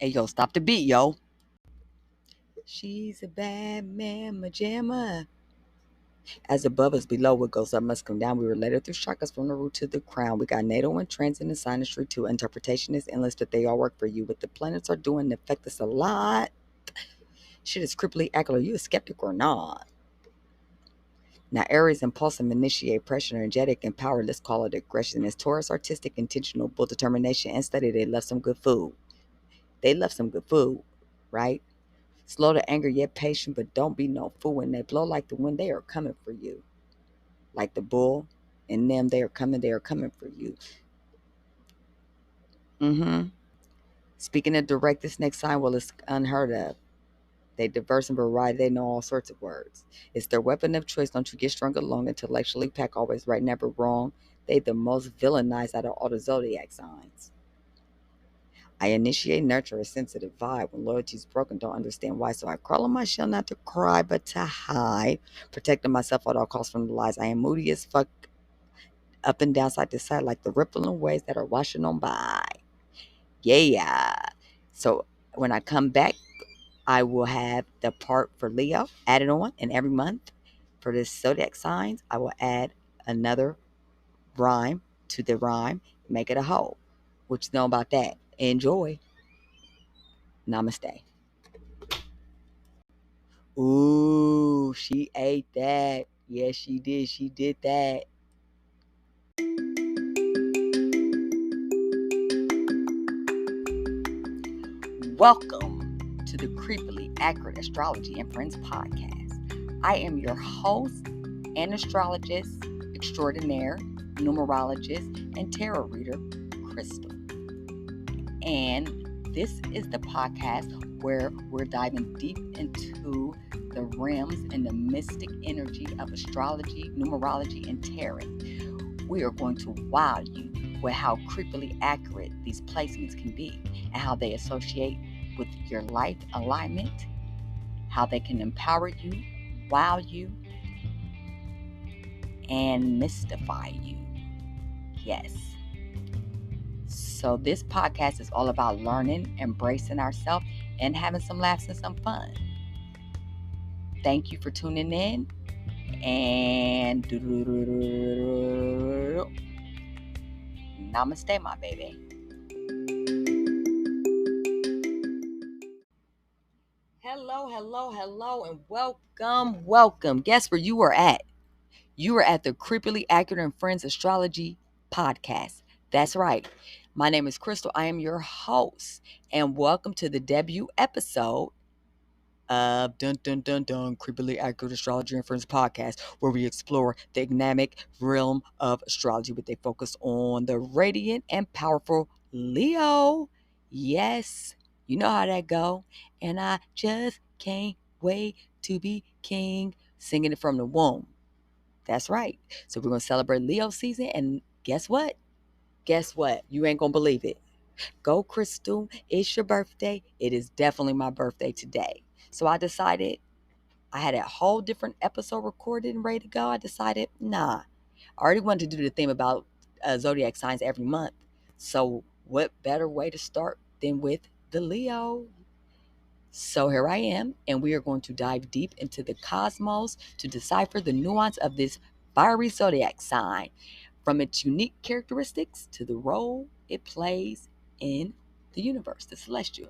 Hey, yo, stop the beat, yo. She's a bad man, majama. As above as below, what goes up must come down. We related through chakras from the root to the crown. We got natal and transit and synastry too. Interpretation is endless, but they all work for you. What the planets are doing affect us a lot. Shit is cripply accurate. Are you a skeptic or not? Now, Aries impulsive, initiate, pressure, energetic, and power. Let's call it aggression. It's Taurus artistic, intentional, bold determination, and steady. They love some good food. They love some good food, right? Slow to anger, yet patient, but don't be no fool. When they blow like the wind, they are coming for you. Like the bull and them, they are coming for you. Speaking of direct, this next sign, well, it's unheard of. They diverse and variety, they know all sorts of words. It's their weapon of choice. Don't you get strung along, intellectually pack, always right, never wrong. They the most villainized out of all the zodiac signs. I initiate, nurture a sensitive vibe. When loyalty's broken, don't understand why. So I crawl on my shell not to cry, but to hide. Protecting myself at all costs from the lies. I am moody as fuck, up and down, side to side, like the rippling waves that are washing on by. Yeah. So when I come back, I will have the part for Leo added on. And every month for this zodiac signs, I will add another rhyme to the rhyme, make it a whole. What you know about that? Enjoy. Namaste. Ooh, she ate that. Yes, she did. She did that. Welcome to the Creepily Accurate Astrology and Friends podcast. I am your host and astrologist extraordinaire, numerologist, and tarot reader, Crystal. And this is the podcast where we're diving deep into the realms and the mystic energy of astrology, numerology, and tarot. We are going to wow you with how creepily accurate these placements can be and how they associate with your life alignment, how they can empower you, wow you, and mystify you. Yes. So this podcast is all about learning, embracing ourselves, and having some laughs and some fun. Thank you for tuning in. And namaste, my baby. Hello, and welcome. Guess where you are at? You are at the Creepily Accurate and Friends Astrology podcast. That's right. My name is Crystal. I am your host, and welcome to the debut episode of Creepily Accurate Astrology and Friends podcast, where we explore the enigmatic realm of astrology with a focus on the radiant and powerful Leo. Yes, you know how that go. And I just can't wait to be king, singing it from the womb. That's right. So we're going to celebrate Leo season, and guess what? Guess what? You ain't going to believe it. Go, Crystal. It's your birthday. It is definitely my birthday today. So I decided, I had a whole different episode recorded and ready to go. I decided, nah. I already wanted to do the theme about zodiac signs every month. So what better way to start than with the Leo? So here I am, and we are going to dive deep into the cosmos to decipher the nuance of this fiery zodiac sign, from its unique characteristics to the role it plays in the universe, the celestial.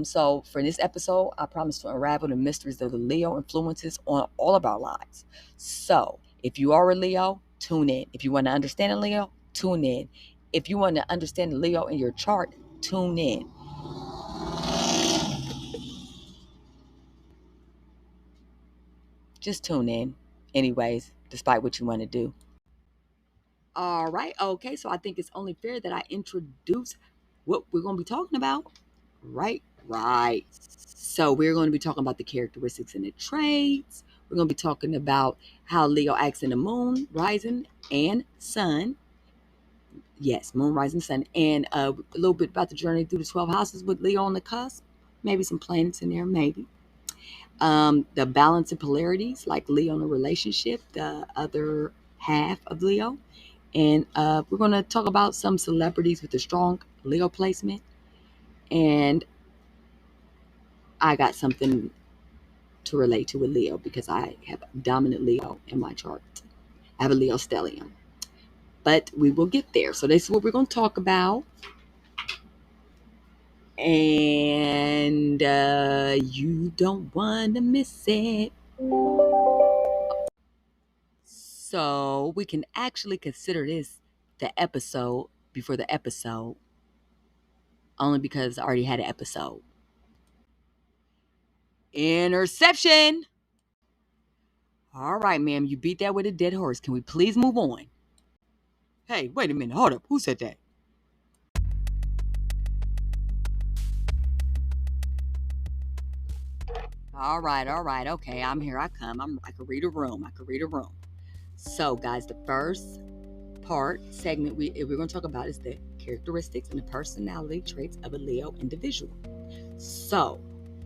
So for this episode, I promise to unravel the mysteries of the Leo influences on all of our lives. So if you are a Leo, tune in. If you want to understand a Leo, tune in. If you want to understand the Leo in your chart, tune in. Just tune in anyways, despite what you want to do. All right. Okay. So I think it's only fair that I introduce what we're going to be talking about. Right. Right. So we're going to be talking about the characteristics and the traits. We're going to be talking about how Leo acts in the moon, rising, and sun. Yes, moon, rising, sun. And a little bit about the journey through the 12 houses with Leo on the cusp. Maybe some planets in there, maybe. The balance and polarities, like Leo in a relationship, the other half of Leo. And we're going to talk about some celebrities with a strong Leo placement. And I got something to relate to with Leo because I have dominant Leo in my chart. I have a Leo stellium. But we will get there. So this is what we're going to talk about. And you don't want to miss it. So we can actually consider this the episode before the episode, only because I already had an episode. Interception. All right, ma'am, you beat that with a dead horse. Can we please move on? Hey, wait a minute. Hold up. Who said that? All right. Okay, I'm here. I come. I can read a room. So, guys, the first segment we're going to talk about is the characteristics and the personality traits of a Leo individual. So,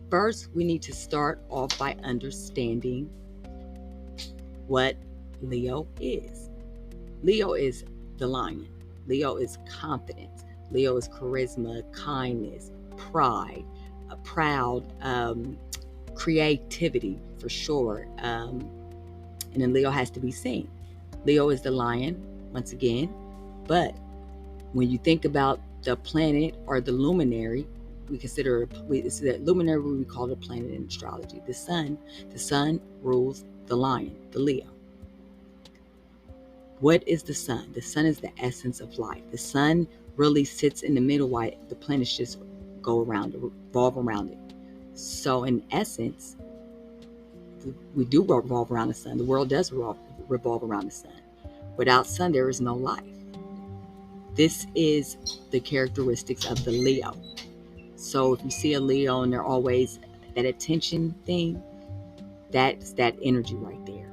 first, we need to start off by understanding what Leo is. Leo is the lion. Leo is confidence. Leo is charisma, kindness, pride, proud, creativity for sure. And then Leo has to be seen. Leo is the lion, once again. But when you think about the planet or the luminary, it's the luminary we call the planet in astrology. The sun rules the lion, the Leo. What is the sun? The sun is the essence of life. The sun really sits in the middle while the planets just revolve around it. So in essence, we do revolve around the sun. The world does revolve around the sun. Without sun, there is no life. This is the characteristics of the Leo. So if you see a Leo and they're always that attention thing, that's that energy right there.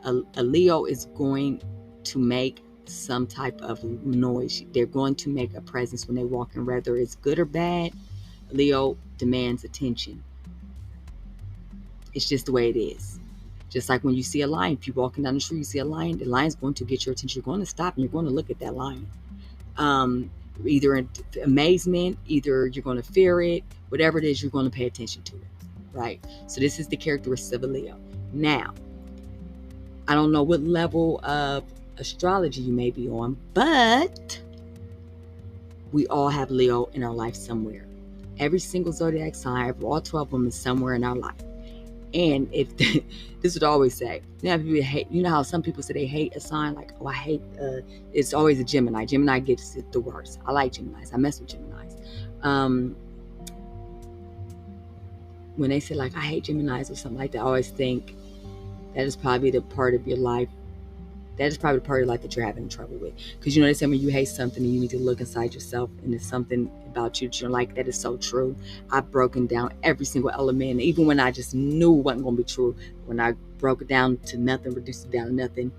A Leo is going to make some type of noise. They're going to make a presence when they walk in, whether it's good or bad. Leo demands attention. It's just the way it is. Just like when you see a lion, if you're walking down the street, you see a lion, the lion's going to get your attention. You're going to stop and you're going to look at that lion. Either in amazement, either you're going to fear it, whatever it is, you're going to pay attention to it, right? So this is the characteristics of a Leo. Now, I don't know what level of astrology you may be on, but we all have Leo in our life somewhere. Every single zodiac sign, all 12 of them is somewhere in our life. And if this would always say, you know how some people say they hate a sign, like, oh, I hate, it's always a Gemini. Gemini gets it the worst. I like Geminis. I mess with Geminis. When they say, like, I hate Geminis or something like that, I always think that is probably the part of your life. That is probably the part of your life that you're having trouble with. Because, they say when you hate something, you need to look inside yourself, and it's something about you that you're like, that is so true. I've broken down every single element, even when I just knew it wasn't going to be true. When I broke it down to nothing, reduced it down to nothing,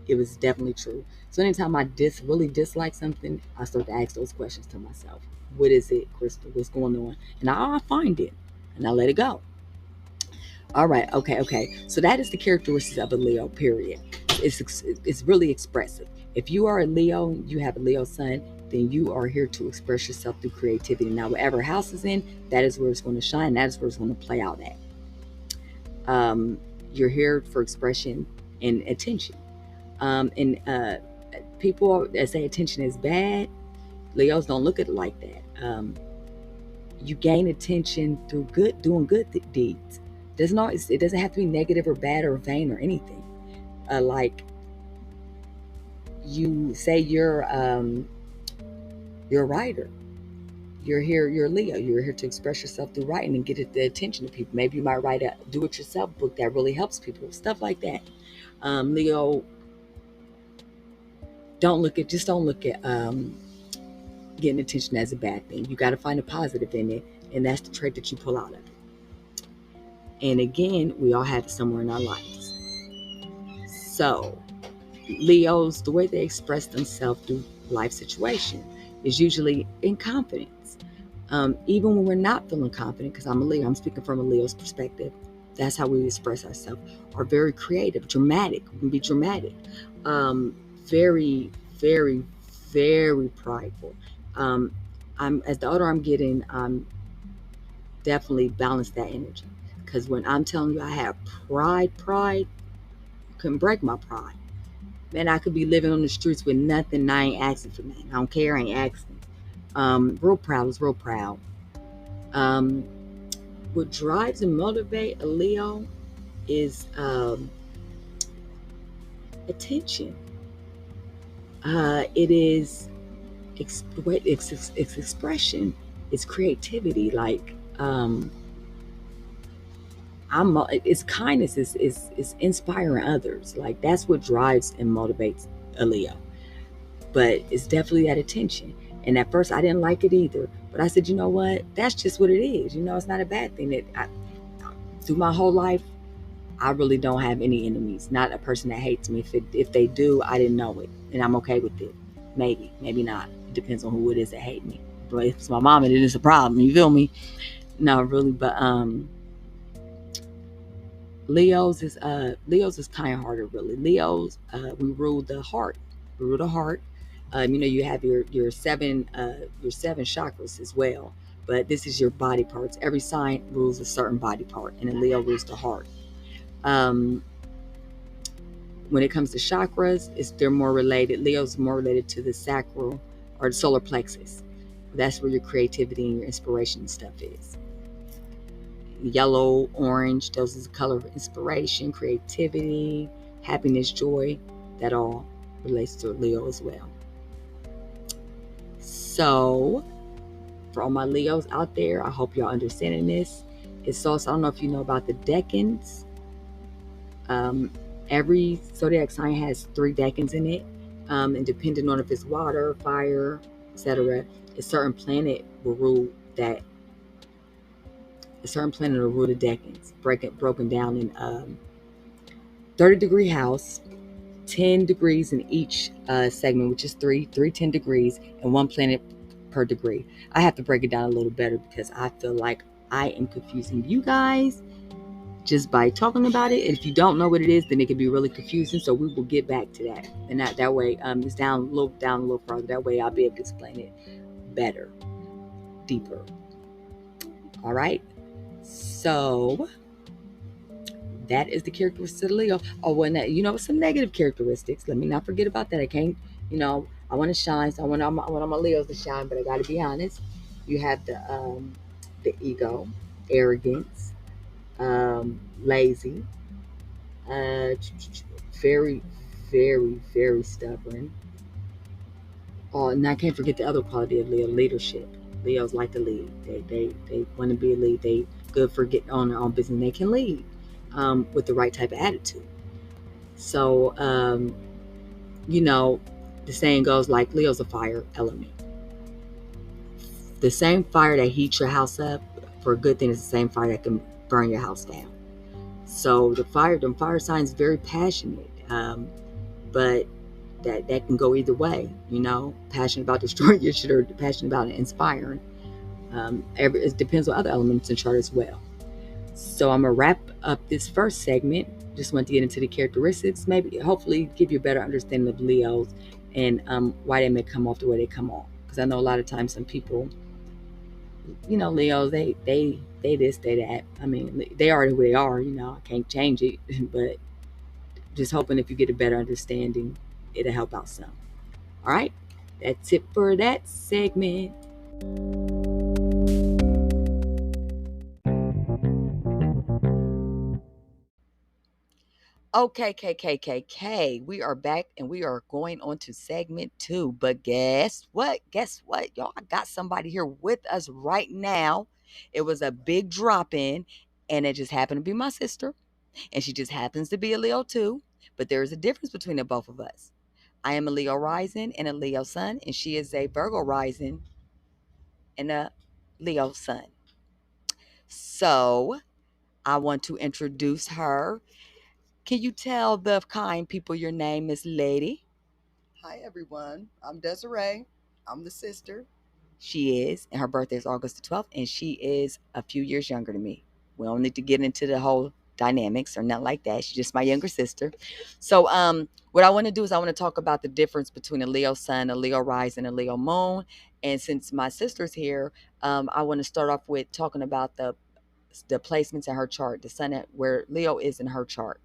it was definitely true. So anytime I really dislike something, I start to ask those questions to myself. What is it, Crystal? What's going on? And I find it, and I let it go. All right, okay. So that is the characteristics of a Leo, period. It's really expressive. If you are a Leo, you have a Leo sun, then you are here to express yourself through creativity. Now, whatever house is in, that is where it's going to shine. That is where it's going to play out at. You're here for expression and attention. People that say attention is bad, Leos don't look at it like that. You gain attention through doing good deeds. It doesn't have to be negative or bad or vain or anything. Like you say you're a writer. You're Leo. You're here to express yourself through writing and get the attention of people. Maybe you might write a do-it-yourself book that really helps people. Stuff like that. Leo, don't look at getting attention as a bad thing. You got to find a positive in it, and that's the trait that you pull out of it. And again, we all have it somewhere in our lives. So, Leos, the way they express themselves through life situation is usually in confidence. Even when we're not feeling confident, because I'm a Leo, I'm speaking from a Leo's perspective. That's how we express ourselves. Are very creative, dramatic. We can be dramatic. Very, very, very prideful. As the older I'm getting, definitely balance that energy. Because when I'm telling you I have pride, you couldn't break my pride. Man, I could be living on the streets with nothing and I ain't asking for nothing. I don't care, I ain't asking. Real proud is real proud. Um, what drives and motivate a Leo is attention. It is it's expression. It's creativity. Like it's kindness. Is inspiring others. Like that's what drives and motivates a Leo. But it's definitely that attention. And at first, I didn't like it either. But I said, you know what? That's just what it is. You know, it's not a bad thing. Through my whole life, I really don't have any enemies. Not a person that hates me. If they do, I didn't know it, and I'm okay with it. Maybe not. It depends on who it is that hate me. But if it's my mom, it is a problem. You feel me? No, really. But Leo's is kind hearted. Really, Leo's we rule the heart. We rule the heart. You have your seven chakras as well. But this is your body parts. Every sign rules a certain body part, and then Leo rules the heart. Um, when it comes to chakras, they're more related. Leo's more related to the sacral or the solar plexus. That's where your creativity and your inspiration and stuff is. Yellow, orange, those is the color of inspiration, creativity, happiness, joy. That all relates to Leo as well. So, for all my Leos out there, I hope y'all understanding this. It's also, I don't know if you know about the decans. Every zodiac sign has 3 decans in it, and depending on if it's water, fire, etc., a certain planet will rule that. A certain planet will rule the decans, broken down in 30-degree house, 10 degrees in each segment, which is three 10 degrees, and 1 planet per degree. I have to break it down a little better because I feel like I am confusing you guys just by talking about it. And if you don't know what it is, then it can be really confusing. So we will get back to that. And that way, it's down a little further. That way I'll be able to explain it better, deeper. All right. So that is the characteristics of Leo. Oh, and some negative characteristics. Let me not forget about that. I can't, I want to shine. So I want all my Leos to shine, but I got to be honest. You have the ego, arrogance, lazy, very, very, very stubborn. Oh, and I can't forget the other quality of Leo, leadership. Leos like to lead. They want to be a lead. They good for getting on their own business. They can lead with the right type of attitude. So, the saying goes like Leo's a fire element. The same fire that heats your house up for a good thing is the same fire that can burn your house down. So the fire signs very passionate, but that can go either way. Passionate about destroying your shit or passionate about inspiring. It depends on other elements in chart as well. So I'm gonna wrap up this first segment. Just want to get into the characteristics, maybe hopefully give you a better understanding of Leos and why they may come off the way they come off. Because I know a lot of times some people, Leos, they this, they that. I mean, they are who they are. I can't change it, but just hoping if you get a better understanding, it'll help out some. All right, that's it for that segment. Okay, KKKK. We are back and we are going on to segment 2. But guess what? Guess what? Y'all, I got somebody here with us right now. It was a big drop in, and it just happened to be my sister. And she just happens to be a Leo too. But there is a difference between the both of us. I am a Leo rising and a Leo sun, and she is a Virgo rising and a Leo sun. So I want to introduce her. Can you tell the kind people your name, Miss Lady? Hi, everyone. I'm Desiree. I'm the sister. She is, and her birthday is August the 12th, and she is a few years younger than me. We don't need to get into the whole dynamics or nothing like that. She's just my younger sister. So what I want to do is I want to talk about the difference between a Leo sun, a Leo rising, and a Leo moon. And since my sister's here, I want to start off with talking about the placements in her chart, the sun at where Leo is in her chart,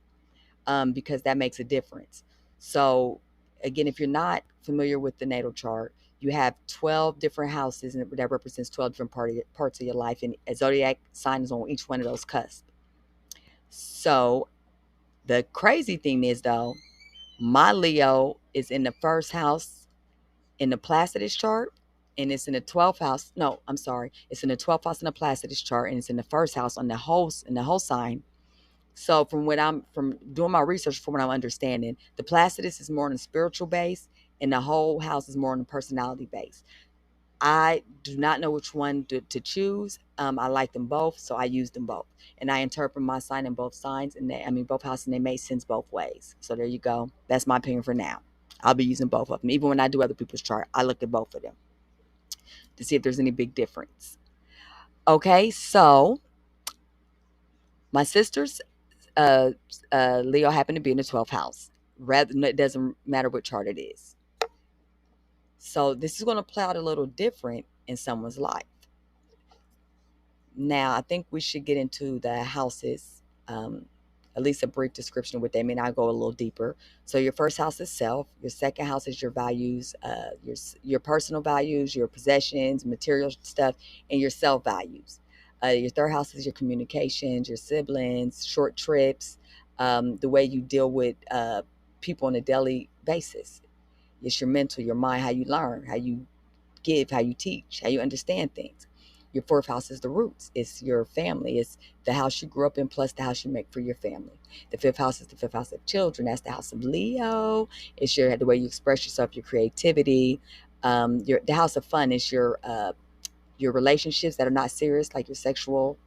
because that makes a difference. So again, if you're not familiar with the natal chart, you have 12 different houses, and that represents 12 different parts of your life, and a zodiac sign is on each one of those cusps. So the crazy thing is, though, my Leo is in the first house in the Placidus chart, and it's in the 12th house. No, I'm sorry. It's in the 12th house in the Placidus chart, and it's in the first house on the whole sign. So from doing my research, from what I'm understanding, the Placidus is more on a spiritual base, and the whole house is more on a personality base. I do not know which one to choose. I like them both, so I use them both, and I interpret my sign in both signs, and both houses, and they make sense both ways. So there you go. That's my opinion for now. I'll be using both of them, even when I do other people's chart. I look at both of them to see if there's any big difference. Okay, so my sister's uh, Leo happened to be in the 12th house. Rather, it doesn't matter what chart it is. So this is going to play out a little different in someone's life. Now, I think we should get into the houses, at least a brief description of what they mean. I'll go a little deeper. So, your first house is self. Your second house is your values, your personal values, your possessions, material stuff, and your self values. Your third house is your communications, your siblings, short trips, the way you deal with people on a daily basis. It's your mental, your mind, how you learn, how you give, how you teach, how you understand things. Your fourth house is the roots. It's your family. It's the house you grew up in plus the house you make for your family. The fifth house is the fifth house of children. That's the house of Leo. It's the way you express yourself, your creativity. The house of fun is your relationships that are not serious, like your sexual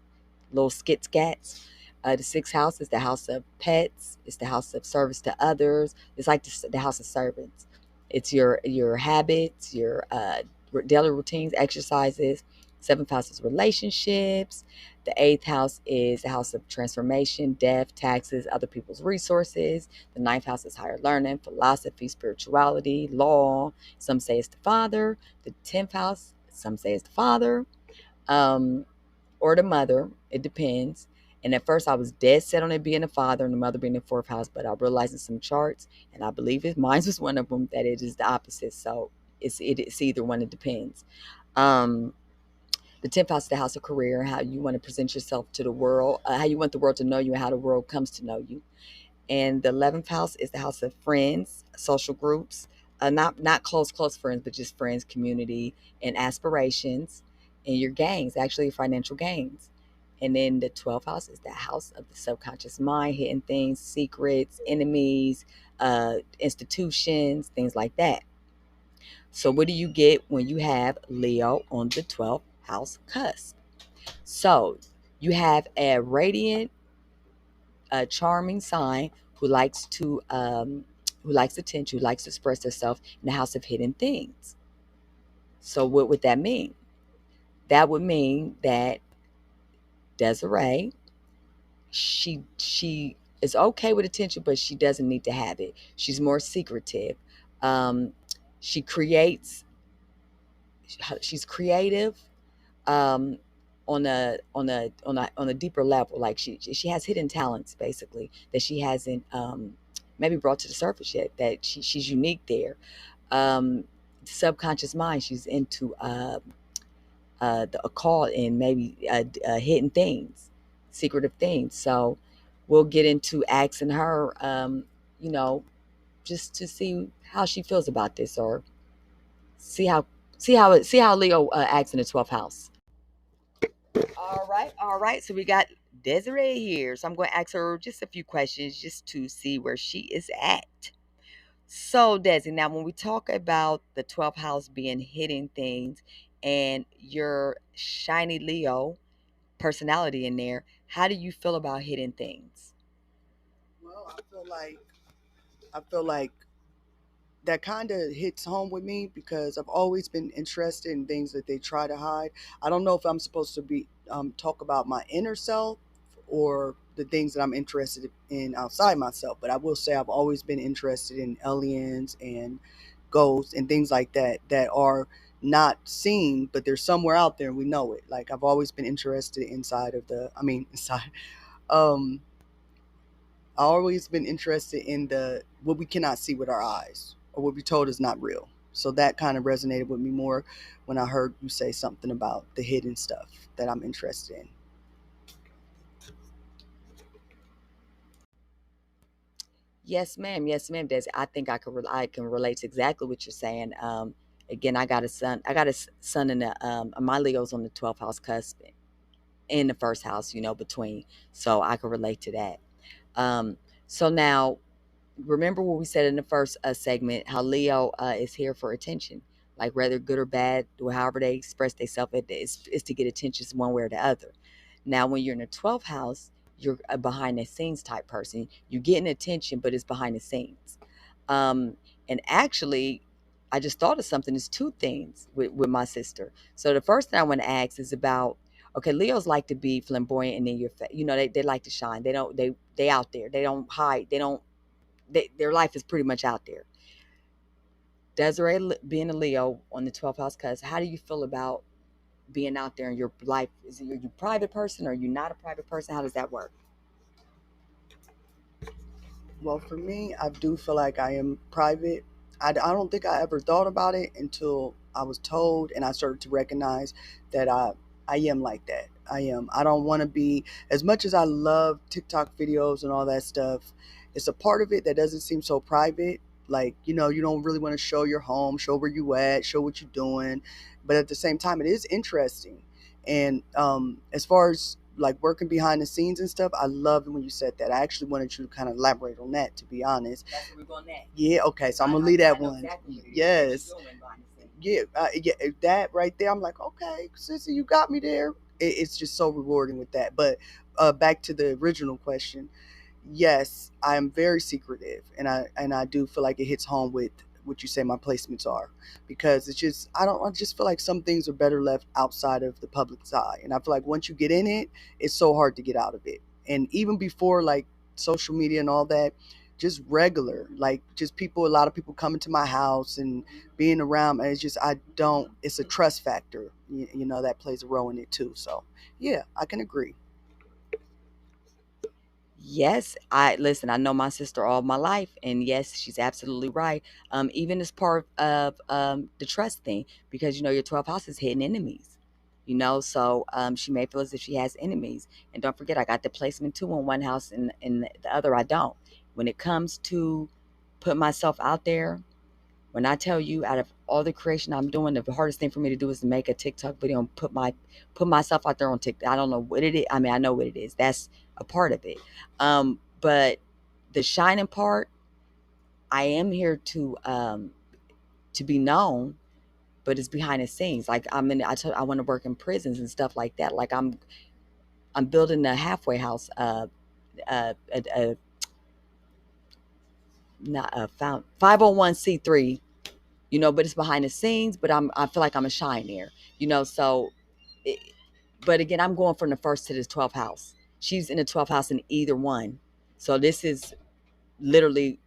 little skit scats. The sixth house is the house of pets. It's the house of service to others. It's like the house of servants. It's your habits, your daily routines, exercises. Seventh house is relationships. The eighth house is the house of transformation, death, taxes, other people's resources. The ninth house is higher learning, philosophy, spirituality, law. Some say it's the father. The 10th house, some say it's the father. Um, or the mother. It depends. And at first, I was dead set on it being the father and the mother being the fourth house, but I realized in some charts, and I believe mine was one of them, that it is the opposite. So it's either one. It depends. Um, the 10th house is the house of career, how you want to present yourself to the world, how you want the world to know you, and how the world comes to know you. And the 11th house is the house of friends, social groups, not close friends, but just friends, community, and aspirations, and your gains, actually financial gains. And then the 12th house is the house of the subconscious mind, hidden things, secrets, enemies, institutions, things like that. So what do you get when you have Leo on the 12th house cusp? So you have a radiant, a charming sign who likes attention, who likes to express herself in the house of hidden things. So what would that mean? That would mean that Desiree, she is okay with attention, but she doesn't need to have it. She's more secretive. Um, she creates. She's creative. Um, on a deeper level. Like she has hidden talents basically that she hasn't maybe brought to the surface yet. That she's unique there. Subconscious mind. She's into the occult and maybe hidden things, secretive things. So we'll get into asking her, you know, just to see how she feels about this, or see how Leo acts in the 12th house. All right. So we got Desiree here. So I'm going to ask her just a few questions just to see where she is at. So, Desi, now when we talk about the 12th house being hidden things and your shiny Leo personality in there, how do you feel about hidden things? Well, I feel like that kind of hits home with me because I've always been interested in things that they try to hide. I don't know if I'm supposed to be talk about my inner self or the things that I'm interested in outside myself. But I will say I've always been interested in aliens and ghosts and things like that that are not seen, but they're somewhere out there and we know it. Like I've always been interested inside of the, I mean, inside. Um, I always been interested in the what we cannot see with our eyes or what we told is not real. So that kind of resonated with me more when I heard you say something about the hidden stuff that I'm interested in. Yes, ma'am. Yes, ma'am. Des, I think I can relate to exactly what you're saying. Again, I got a son. I got a son in the my Leo's on the 12th house cusp in the first house. Between. So I can relate to that. Um, so now remember what we said in the first segment, how Leo is here for attention, like whether good or bad, or however they express themselves, it's to get attention one way or the other. Now, when you're in the 12th house, you're a behind the scenes type person. You're getting attention, but it's behind the scenes. Um, and actually, I just thought of something. There's two things with my sister. So the first thing I want to ask is about, okay, Leos like to be flamboyant and in your face. They like to shine. They out there. They don't hide. Their life is pretty much out there. Desiree being a Leo on the 12th house, cuz how do you feel about being out there in your life? Are you a private person or are you not a private person? How does that work? Well, for me, I do feel like I am private. I don't think I ever thought about it until I was told and I started to recognize that I am like that. I am. I don't want to be, as much as I love TikTok videos and all that stuff, it's a part of it that doesn't seem so private. Like, you don't really want to show your home, show where you at, show what you're doing. But at the same time, it is interesting. And as far as like working behind the scenes and stuff, I love it when you said that. I actually wanted you to kind of elaborate on that, to be honest. That's where we're going next. Yeah, okay, so I'm gonna leave that one. Exactly Yes, yeah, yeah, that right there. I'm like, okay, sissy, you got me there. It's just so rewarding with that. But back to the original question, yes, I am very secretive, and I do feel like it hits home with what you say my placements are, because it's just I just feel like some things are better left outside of the public's eye, and I feel like once you get in it, it's so hard to get out of it. And even before like social media and all that, just regular, like just people, a lot of people coming to my house and being around, and it's just I don't. It's a trust factor, that plays a role in it too. So yeah, I can agree. Yes, I listen. I know my sister all my life, and yes, she's absolutely right. Even as part of the trust thing, because your 12th house is hidden enemies. So she may feel as if she has enemies, and don't forget, I got the placement too in one house, and in the other, I don't. When it comes to put myself out there, when I tell you, out of all the creation I'm doing, the hardest thing for me to do is to make a TikTok video and put myself out there on TikTok. I don't know what it is. I mean, I know what it is. That's a part of it. But the shining part, I am here to be known, but it's behind the scenes. Like I want to work in prisons and stuff like that. Like I'm building a halfway house, a not a found 501c3, but it's behind the scenes, but I feel like I'm a shine there, so it, but again, I'm going from the first to the 12th house. She's in the 12th house in either one. So this is literally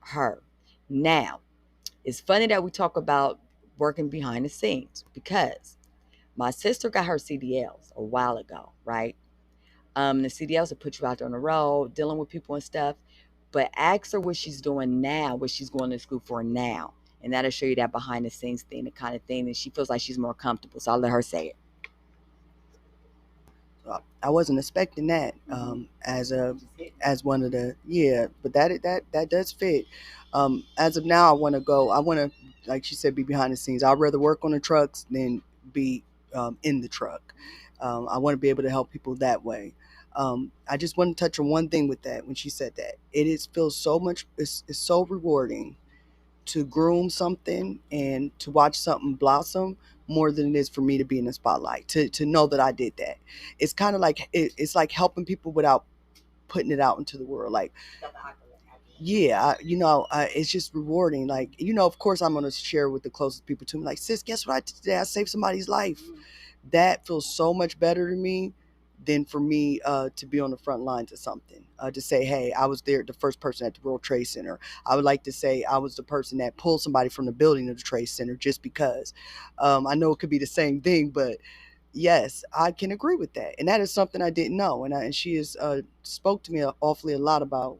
her. Now, it's funny that we talk about working behind the scenes because my sister got her CDLs a while ago, right? The CDLs will put you out there on the road, dealing with people and stuff. But ask her what she's doing now, what she's going to school for now. And that'll show you that behind the scenes thing, the kind of thing that she feels like she's more comfortable. So I'll let her say it. I wasn't expecting that as one of the, yeah, but that does fit. As of now, I want to go. I want to, like she said, be behind the scenes. I'd rather work on the trucks than be in the truck. I want to be able to help people that way. I just want to touch on one thing with that when she said that it is feels so much. It's so rewarding to groom something and to watch something blossom more than it is for me to be in the spotlight, to know that I did that. It's kind of like it's like helping people without putting it out into the world. Like, yeah, it's just rewarding. Like, of course I'm going to share with the closest people to me, like, sis, guess what I did today? I saved somebody's life. That feels so much better to me than for me to be on the front lines of something. To say, hey, I was there, the first person at the World Trade Center. I would like to say I was the person that pulled somebody from the building of the Trade Center just because. I know it could be the same thing, but yes, I can agree with that. And that is something I didn't know. And she has spoke to me awfully a lot about,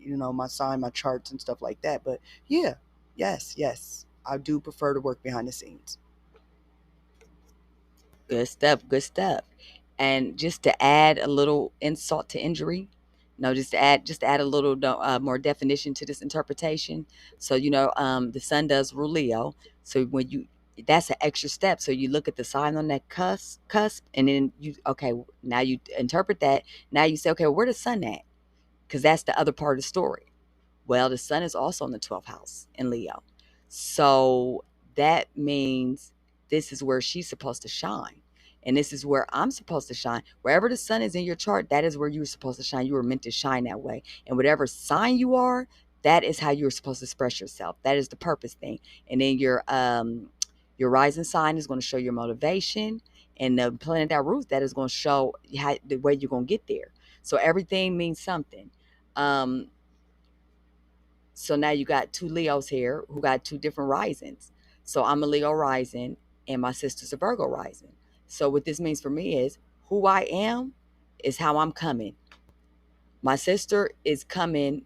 my sign, my charts and stuff like that. But yeah, yes, I do prefer to work behind the scenes. Good stuff. Good stuff. And just to add a little insult to injury, no, just to add a little more definition to this interpretation. So the sun does rule Leo. So when that's an extra step. So you look at the sign on that cusp, and then now you interpret that. Now you say, okay, where the sun at? Because that's the other part of the story. Well, the sun is also in the 12th house in Leo. So that means this is where she's supposed to shine. And this is where I'm supposed to shine. Wherever the sun is in your chart, that is where you're supposed to shine. You were meant to shine that way. And whatever sign you are, that is how you're supposed to express yourself. That is the purpose thing. And then your rising sign is going to show your motivation. And the planet that rules that is going to show the way you're going to get there. So everything means something. So now you got two Leos here who got two different risings. So I'm a Leo rising and my sister's a Virgo rising. So what this means for me is who I am is how I'm coming. My sister is coming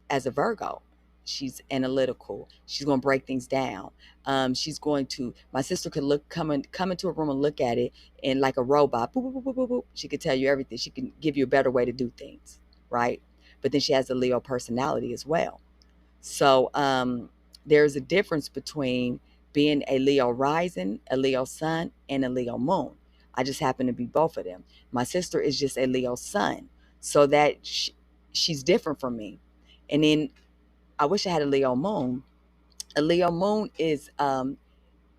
as a Virgo. She's analytical. She's going to break things down. My sister could come into a room and look at it and like a robot, boop, boop, boop, boop, boop, boop. She could tell you everything. She can give you a better way to do things, right? But then she has a Leo personality as well. So there's a difference between being a Leo rising, a Leo sun, and a Leo moon. I just happen to be both of them. My sister is just a Leo sun, so that she's different from me. And then I wish I had a Leo moon. A Leo moon is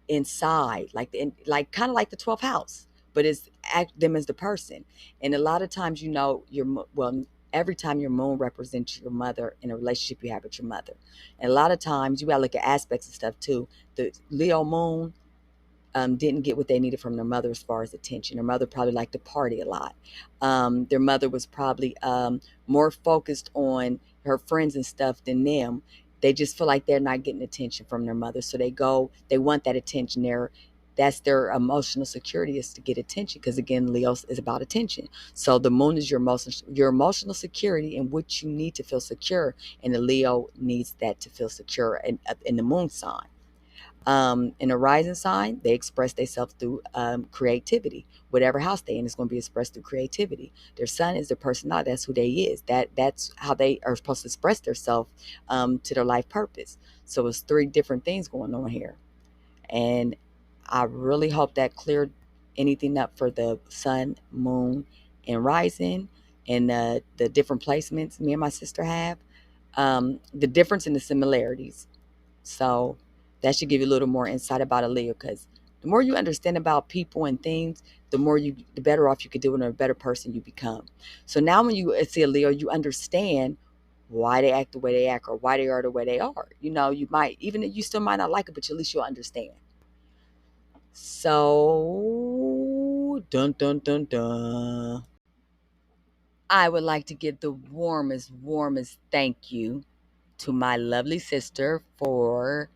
inside, like kind of like the 12th house, but it's act them as the person. And a lot of times, every time your moon represents your mother in a relationship you have with your mother. And a lot of times you gotta look at aspects of stuff too. The Leo moon didn't get what they needed from their mother as far as attention. Their mother probably liked to party a lot. Their mother was probably more focused on her friends and stuff than them. They just feel like they're not getting attention from their mother, so they want that attention. That's their emotional security, is to get attention, because again, Leo is about attention. So the moon is your emotional security and what you need to feel secure, and the Leo needs that to feel secure in the moon sign. In a rising sign, they express themselves through creativity. Whatever house they in is going to be expressed through creativity. Their sun is their personality. That's who they is. That's how they are supposed to express themselves to their life purpose. So it's three different things going on here. And I really hope that cleared anything up for the sun, moon, and rising, and the different placements me and my sister have. The difference in the similarities. So that should give you a little more insight about a Leo, because the more you understand about people and things, the better off you could do, and the better person you become. So now when you see a Leo, you understand why they act the way they act, or why they are the way they are. You might, even if you still might not like it, but at least you'll understand. So dun dun dun dun. I would like to give the warmest thank you to my lovely sister for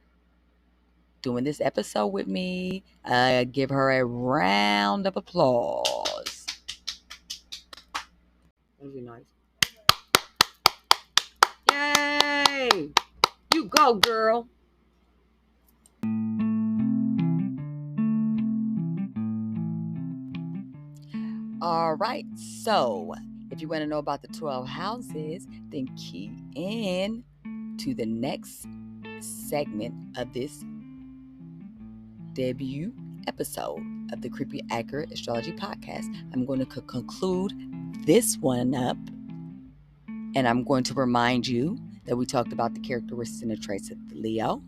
doing this episode with me. Give her a round of applause. That'd be nice. Yay! You go, girl. All right. So, if you want to know about the 12 houses, then key in to the next segment of this debut episode of the Creepy Accurate Astrology Podcast. I'm going to conclude this one up, and I'm going to remind you that we talked about the characteristics and the traits of the Leo.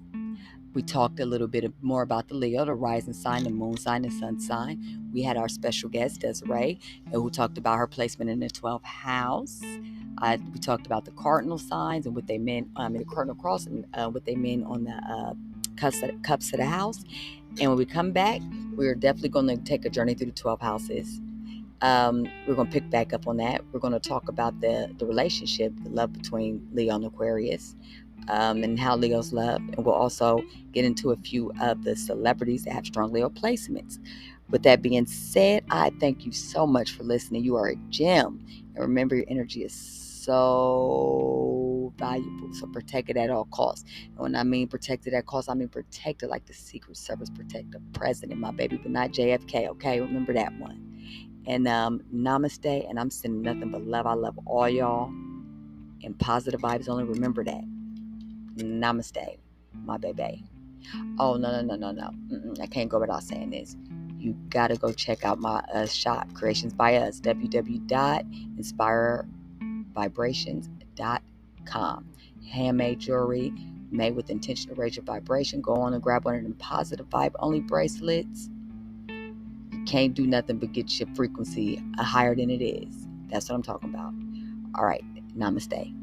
We talked a little bit more about the Leo, the rising sign, the moon sign, the sun sign. We had our special guest, Desiree, who talked about her placement in the 12th house. We talked about the cardinal signs and what they meant, the cardinal cross, and what they meant on the cups of the house. And when we come back, we're definitely going to take a journey through the 12 houses. We're going to pick back up on that. We're going to talk about the relationship, the love between Leo and Aquarius, and how Leos love. And we'll also get into a few of the celebrities that have strong Leo placements. With that being said, I thank you so much for listening. You are a gem. And remember, your energy is so valuable. So protect it at all costs. And when I mean protect it at costs, I mean protect it like the Secret Service protect the president, my baby, but not JFK, okay? Remember that one. And namaste. And I'm sending nothing but love. I love all y'all. And positive vibes only. Remember that. Namaste, my baby. Oh, no. I can't go without saying this. You gotta go check out my shop, Creations by Us, www.inspirevibrations.com. Handmade jewelry made with intention to raise your vibration. Go on and grab one of them positive vibe only bracelets. You can't do nothing but get your frequency higher than it is. That's what I'm talking about. All right, namaste.